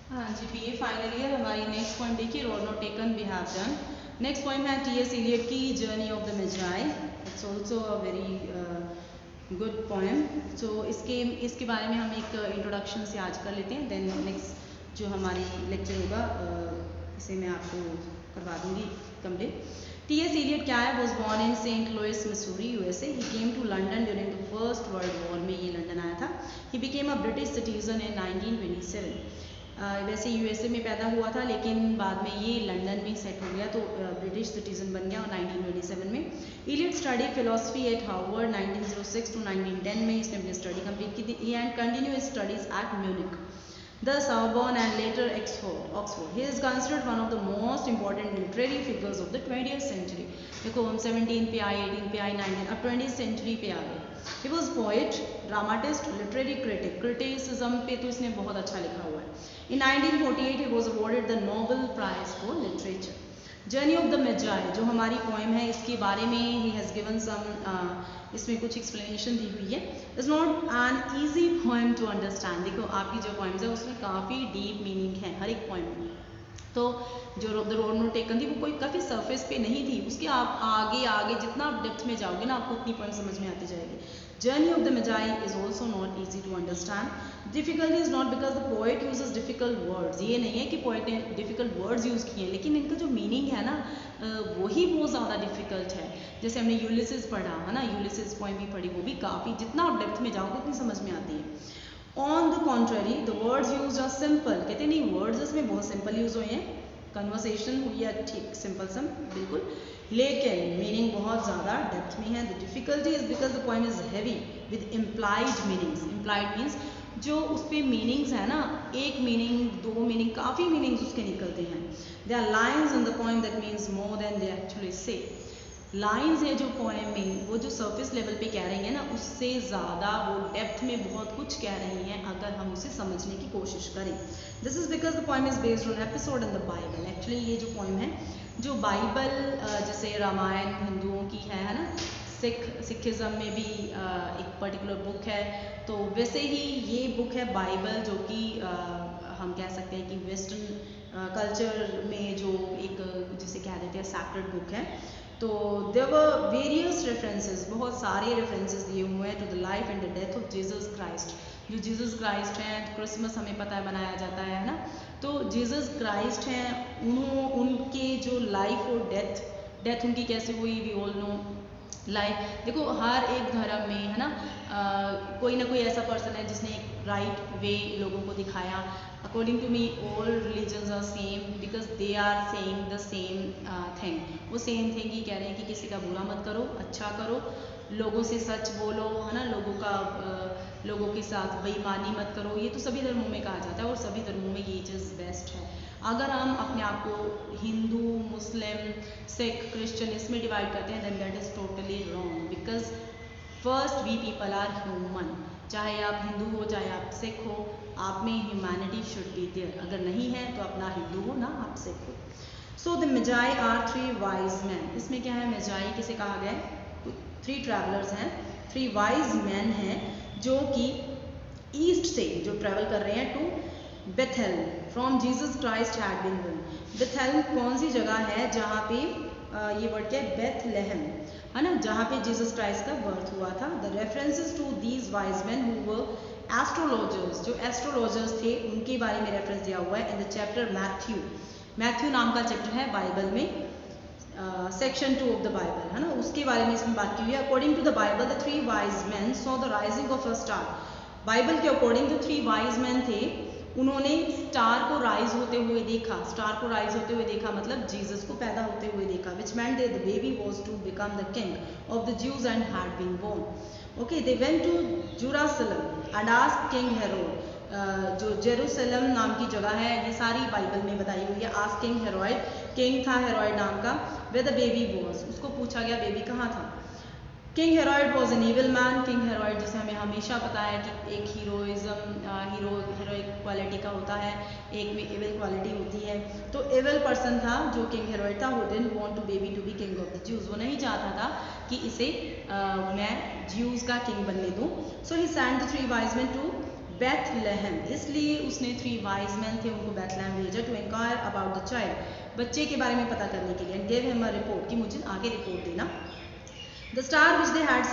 हाँ जी, BA final year. हमारी नेक्स्ट पॉइंट देखिए, road not taken we have done. Next point है टीएस इलियट की journey of the Magi. It's also a very good poem. So इसके इसके बारे में हम एक इंट्रोडक्शन से आज कर लेते हैं, देन नेक्स्ट जो हमारी लेक्चर होगा इसे मैं आपको करवा दूंगी कंप्लीट। टीएस इलियट क्या है? Was born in Saint Louis Missouri, USA. He came to London during the first world war में ये लंदन आया था। He became a British citizen in 1927। वैसे यूएसए में पैदा हुआ था, लेकिन बाद में ये लंदन में सेट हो गया, तो ब्रिटिश सिटीजन बन गया 1927 में। Eliot study philosophy at Harvard 1906 to 1910 में इसने अपनी स्टडी कंप्लीट की थी and continue studies at Munich, the Sorbonne and later Oxford. He is considered one of the most important literary figures of the 20th century. देखो हम 17 पे आए, 18 पे आए, 19, अब 20th century पे आ गए। He was poet, dramatist, literary critic. Criticism पे तो इसने बहुत अच्छा लिखा हुआ है। In 1948 he was awarded the Nobel Prize for Literature. Journey of the Magi जो हमारी पोएम है, इसके बारे में ही हैज़ गिवन सम इसमें कुछ एक्सप्लेनेशन दी हुई है। Is not an easy poem to understand. देखो आपकी जो पोएम्स है उसमें काफ़ी डीप मीनिंग है हर एक पोएम में। तो जो द रोड नॉट टेकन थी वो कोई काफ़ी सरफेस पे नहीं थी, उसके आप आगे आगे जितना आप डेप्थ में जाओगे ना आपको उतनी पोएम समझ में आती जाएगी। Journey of the Magi is also not easy to understand. Difficulty is not because the poet uses difficult words. ये नहीं है कि पोएट ने डिफिकल्ट वर्ड्स यूज़ किए हैं, लेकिन इनका जो मीनिंग है ना वही बहुत ज़्यादा डिफिकल्ट है। जैसे हमने यूलिसिस पढ़ा है ना, यूलिसिस पोएम भी पढ़ी, वो भी काफ़ी जितना आप डेप्थ में जाओगे उतनी समझ में आती है। On the contrary the words use are simple. कहते नहीं वर्ड्स इसमें बहुत सिंपल यूज हुए हैं, कन्वर्सेशन हुई है ठीक सिंपल सम बिल्कुल, लेकिन मीनिंग बहुत ज़्यादा डेप्थ में है। The difficulty is because the poem is heavy with implied meanings. Implied means जो उस पर मीनिंग्स है ना, एक मीनिंग दो मीनिंग काफ़ी मीनिंग्स उसके निकलते हैं। They are lines in the poem that means more than they actually say. Lines है जो पोएम में, वो जो सरफेस लेवल पे कह रही है ना, उससे ज़्यादा वो डेप्थ में बहुत कुछ कह रही हैं अगर हम उसे समझने की कोशिश करें। This is because the poem is based on episode in the Bible. Actually ये जो पोएम है, जो बाइबल जैसे रामायण हिंदुओं की है ना, सिखिज़म में भी एक पर्टिकुलर बुक है, तो वैसे ही ये बुक है बाइबल, जो कि हम कह सकते हैं कि वेस्टर्न कल्चर में जो एक जिसे कह देते हैं सैक्रेड बुक है। तो देयर वर वेरियस रेफरेंसेस, बहुत सारे रेफरेंसेस दिए हुए हैं to the life and the death of Jesus Christ. जो जीसस क्राइस्ट हैं, क्रिसमस हमें पता है मनाया जाता है ना, तो जीसस क्राइस्ट हैं, उनके जो लाइफ और डेथ उनकी कैसे हुई, वी ऑल नो। लाइफ देखो हर एक धर्म में है ना, कोई ना कोई ऐसा पर्सन है जिसने एक राइट वे लोगों को दिखाया। According to me all religions are same because they are saying the same thing. वो सेम थिंग ही कह रहे हैं कि किसी का बुरा मत करो, अच्छा करो, लोगों से सच बोलो, है ना, लोगों के साथ बेईमानी मत करो। ये तो सभी धर्मों में कहा जाता है और सभी धर्मों में ये चीज़ बेस्ट है। अगर हम अपने आप को हिंदू, मुस्लिम, सिख, क्रिश्चियन इसमें डिवाइड करते हैं then that is totally wrong because first we people are human. चाहे आप हिंदू हो, चाहे आप सिख हो, आप में ह्यूमैनिटी शुड बी देयर। अगर नहीं है तो अपना हिंदू हो ना, आप सिख हो। So the Magi are three wise man. इसमें क्या है, मेजाई किसे कहा गया है? थ्री ट्रैवलर्स हैं, थ्री वाइज मैन हैं जो कि ईस्ट से जो ट्रैवल कर रहे हैं to Bethel from Jesus Christ had been born. Bethel कौन सी जगह है जहाँ पे ये वर्ड क्या है, बेथलेहम, है ना, जहाँ पे जीसस क्राइस्ट का बर्थ हुआ था। The references to these wise man who were astrologers, जो एस्ट्रोलॉजर्स थे उनके बारे में रेफरेंस दिया हुआ है in the chapter Matthew. Matthew नाम का चैप्टर है बाइबल में, सेक्शन 2 ऑफ द बाइबल, है ना, उसके बारे में इसमें बात की हुई है। According to the Bible the three wise man saw the rising of a star. Bible के अकॉर्डिंग जो थ्री वाइज मैन थे उन्होंने स्टार को राइज होते हुए देखा। स्टार को राइज होते हुए देखा मतलब जीसस को पैदा होते हुए देखा, विच meant that the baby was to become the king of the Jews and had been born. Okay, they went to Jerusalem and asked King Herod. जो जेरूसलम नाम की जगह है, ये सारी बाइबल में बताई हुई है। आस्क किंग हेरोइड, किंग था हेरोइड नाम का, where the baby was, उसको पूछा गया बेबी कहाँ था। King Herod was an evil man. King Herod जैसे हमें हमेशा पता है कि एक हीरोइक क्वालिटी का होता है, एक में इविल क्वालिटी होती है। तो इविल पर्सन था जो किंग हेरोइड था, who didn't want to baby to be king of the Jews। वो नहीं चाहता था कि इसे मैं ज्यूज का किंग बनने दूँ। So he sent the three wise man to Bethlehem, इसलिए उसने 3 वाइज मैन थे उनको बेथलेहम भेजा to inquire about the child, बच्चे के बारे में पता करने के लिए, and give him a report कि मुझे आगे रिपोर्ट देना. The star which they had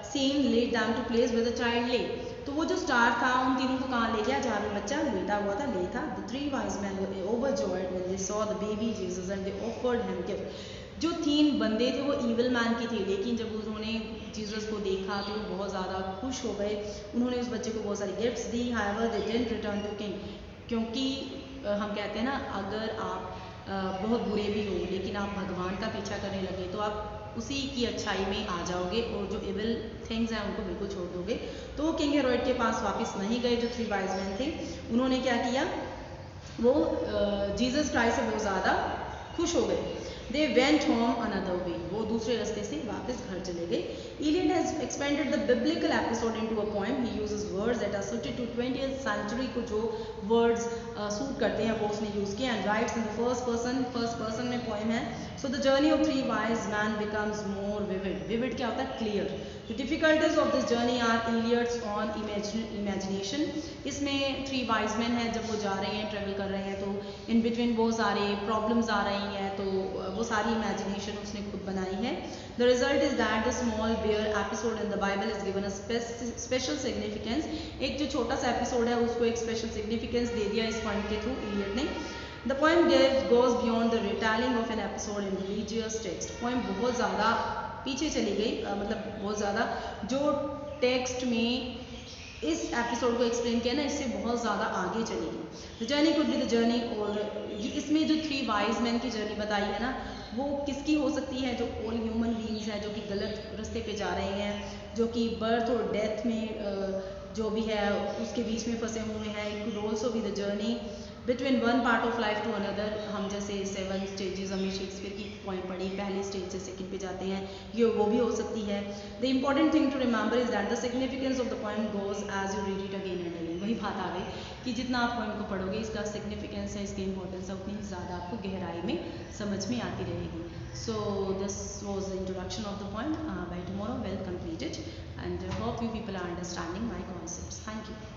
seen laid them to place where the child lay. तो वो जो स्टार था उन तीनों को कहाँ ले गया जहाँ पे बच्चा लेटा हुआ था, ले था. The 3 wise men were overjoyed when they saw the baby Jesus and they offered him gift. जो 3 बंदे थे वो इविल मैन के थे, लेकिन जब उन्होंने जीसस को देखा तो वो बहुत ज़्यादा खुश हो गए. उन्होंने उस बच्चे को बहुत सारी gifts the. However they didn't return to king. क्योंकि हम कहते हैं ना, अगर आप बहुत बुरे भी हो लेकिन आप भगवान का पीछा करने लगे तो आप उसी की अच्छाई में आ जाओगे और जो इविल थिंग्स हैं उनको बिल्कुल छोड़ दोगे. तो वो किंग हेरोड के पास वापस नहीं गए. जो 3 वाइज मैन थे उन्होंने क्या किया, वो जीसस क्राइस्ट से बहुत ज़्यादा खुश हो गए. They went home another way. वो दूसरे रास्ते से वापस घर चले गए. Eliot has expanded the biblical episode into a poem. He uses words that are suited to 20th century को जो words सूट करते हैं वो उसने यूज़ किया, and writes in the first person में poem है. So the journey of 3 wise men becomes more vivid. Vivid क्या होता है? Clear. The difficulties of this journey are Eliot's own imagination. इसमें 3 wise men हैं, जब वो जा रहे हैं, ट्रेवल कर रहे हैं, तो इन बिटवीन बहुत सारे प्रॉब्लम्स आ रही हैं, तो वो सारी इमेजिनेशन उसने खुद बनाई है. The result is that the small bare episode in the Bible is given a special significance. एक जो छोटा सा एपिसोड है उसको एक स्पेशल सिग्निफिकेंस दे दिया इस पॉइंट के थ्रू इलियट ने. The poem goes beyond the retelling of an episode in religious text. Poem बहुत ज़्यादा पीछे चली गई, मतलब बहुत ज़्यादा जो टेक्स्ट में इस एपिसोड को एक्सप्लेन किया ना, इससे बहुत ज़्यादा आगे चली गई. The journey could be the journey, और इसमें जो 3 वाइज मैन की जर्नी बताई है ना, वो किसकी हो सकती है? जो ऑल ह्यूमन बीइंग्स हैं, जो कि गलत रास्ते पे जा रहे हैं, जो कि बर्थ और डेथ में जो भी है उसके बीच में फंसे हुए हैं. It could also be the journey between one part of life to another. हम जैसे 7 स्टेजेस हमने शेक्सपियर की पॉइंट पढ़ी, पहले स्टेज से सेकंड पे जाते हैं, ये वो भी हो सकती है. The important thing to remember is that the significance of the poem goes as you read it again and again. वही बात आ गई कि जितना आप पोएम को पढ़ोगे, इसका सिग्निफिकेंस है, इसकी इंपॉर्टेंस है, उतनी ज़्यादा आपको गहराई में समझ में आती रहेगी. So this was the introduction of the poem. By tomorrow we'll complete it, and hope you people are understanding my concepts. Thank you.